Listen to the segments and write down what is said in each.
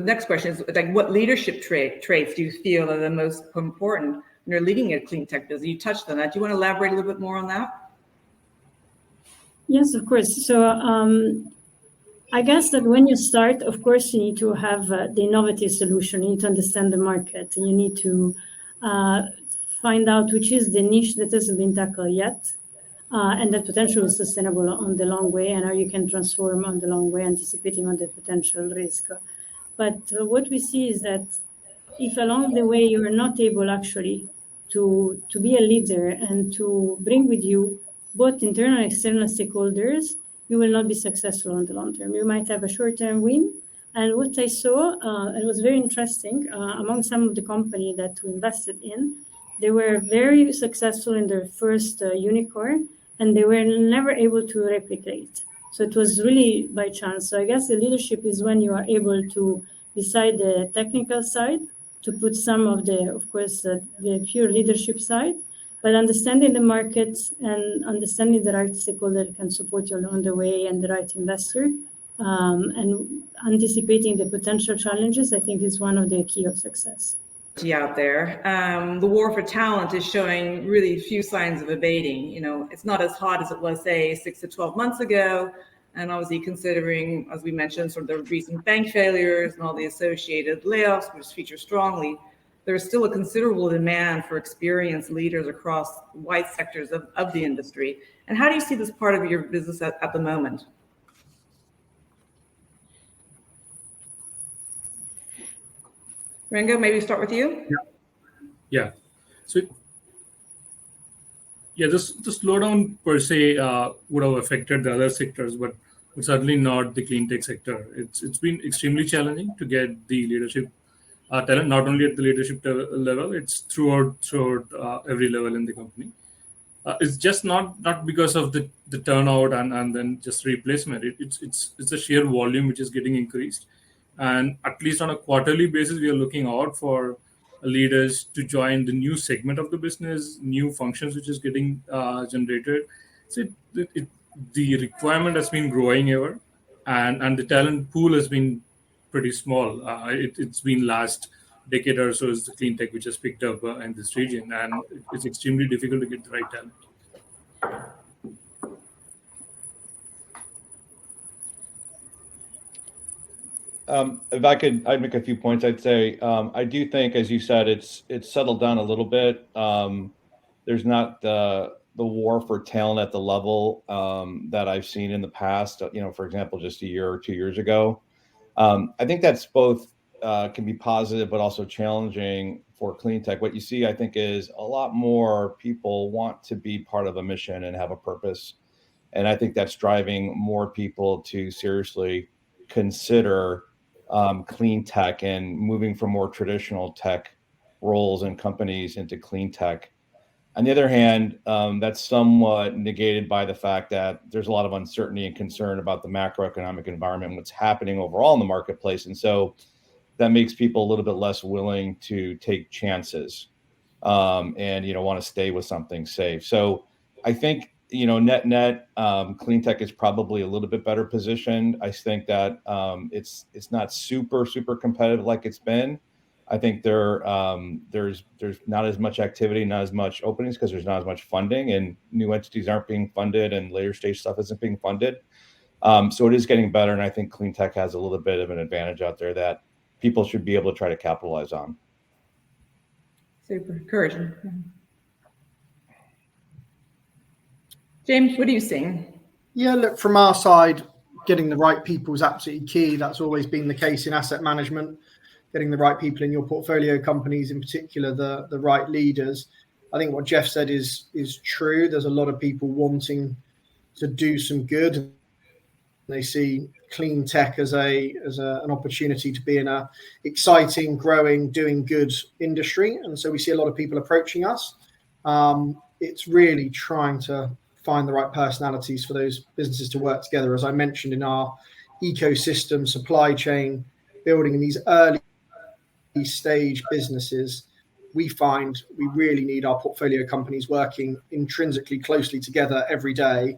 next question is like, what leadership traits do you feel are the most important when you're leading a clean tech business? You touched on that. Do you want to elaborate a little bit more on that? Yes, of course. So I guess that when you start, of course, you need to have the innovative solution. You need to understand the market, and you need to find out which is the niche that hasn't been tackled yet, and that potential is sustainable on the long way, and how you can transform on the long way, anticipating on the potential risk. But what we see is that if along the way you are not able actually to be a leader and to bring with you both internal and external stakeholders, you will not be successful on the long term. You might have a short-term win. And what I saw, it was very interesting, among some of the company that we invested in, they were very successful in their first unicorn, and they were never able to replicate. So it was really by chance. So I guess the leadership is when you are able to, beside the technical side, to put some of the, of course, the pure leadership side, but understanding the market and understanding the right stakeholder that can support you along the way and the right investor, and anticipating the potential challenges, I think is one of the key of success. Out there, the war for talent is showing really few signs of abating. You know, it's not as hot as it was, say, 6 to 12 months ago. And obviously considering, as we mentioned, sort of the recent bank failures and all the associated layoffs, which feature strongly, there's still a considerable demand for experienced leaders across wide sectors of the industry. And how do you see this part of your business at the moment? Renga, maybe start with you. Yeah. So, the slowdown per se would have affected the other sectors, but certainly not the clean tech sector. It's been extremely challenging to get the leadership talent, not only at the leadership level, it's throughout every level in the company. It's just not because of the turnout and then just replacement. It's a sheer volume which is getting increased. And at least on a quarterly basis, we are looking out for leaders to join the new segment of the business, new functions which is getting generated. So the requirement has been growing ever, and the talent pool has been pretty small. It's been last decade or so is the clean tech which has picked up in this region, and it's extremely difficult to get the right talent. If I'd make a few points. I'd say I do think, as you said, it's settled down a little bit. There's not the war for talent at the level that I've seen in the past. For example, just a year or 2 years ago. I think that's both can be positive, but also challenging for clean tech. What you see, I think, is a lot more people want to be part of a mission and have a purpose, and I think that's driving more people to seriously consider clean tech and moving from more traditional tech roles and companies into clean tech. On the other hand, that's somewhat negated by the fact that there's a lot of uncertainty and concern about the macroeconomic environment, what's happening overall in the marketplace. And so that makes people a little bit less willing to take chances and, want to stay with something safe. So I think, net clean tech is probably a little bit better positioned. I think that it's not super competitive like it's been. I think there's not as much activity, not as much openings because there's not as much funding, and new entities aren't being funded, and later stage stuff isn't being funded. So it is getting better, and I think clean tech has a little bit of an advantage out there that people should be able to try to capitalize on. Super encouraging. James, what are you seeing? Yeah, look, from our side, getting the right people is absolutely key. That's always been the case in asset management. Getting the right people in your portfolio companies, in particular, the right leaders. I think what Jeff said is true. There's a lot of people wanting to do some good. They see clean tech as an opportunity to be in a exciting, growing, doing good industry. And so we see a lot of people approaching us. It's really trying to find the right personalities for those businesses to work together. As I mentioned, in our ecosystem, supply chain, building in these early stage businesses, we find we really need our portfolio companies working intrinsically closely together every day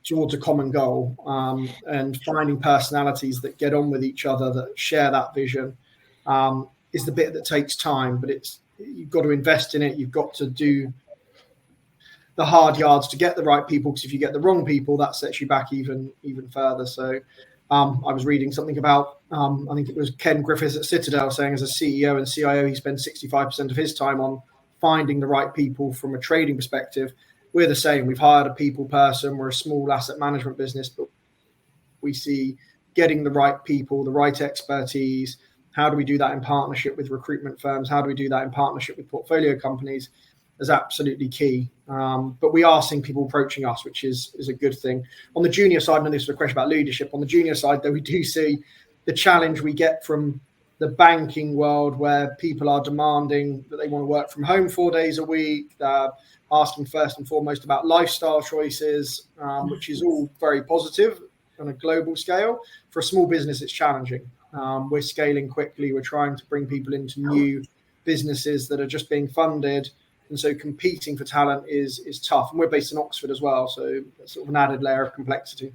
towards a common goal, and finding personalities that get on with each other, that share that vision, is the bit that takes time. But you've got to invest in it. You've got to do the hard yards to get the right people, because if you get the wrong people, that sets you back even further. So I was reading something about, I think it was Ken Griffiths at Citadel saying, as a CEO and CIO, he spends 65% of his time on finding the right people from a trading perspective. We're the same. We've hired a people person. We're a small asset management business, but we see getting the right people, the right expertise. How do we do that in partnership with recruitment firms? How do we do that in partnership with portfolio companies? Is absolutely key. But we are seeing people approaching us, which is a good thing. On the junior side, and this was a question about leadership, on the junior side, though, we do see the challenge we get from the banking world, where people are demanding that they want to work from home 4 days a week, asking first and foremost about lifestyle choices, which is all very positive on a global scale. For a small business, it's challenging. We're scaling quickly. We're trying to bring people into new businesses that are just being funded. And so competing for talent is tough. And we're based in Oxford as well, so that's sort of an added layer of complexity.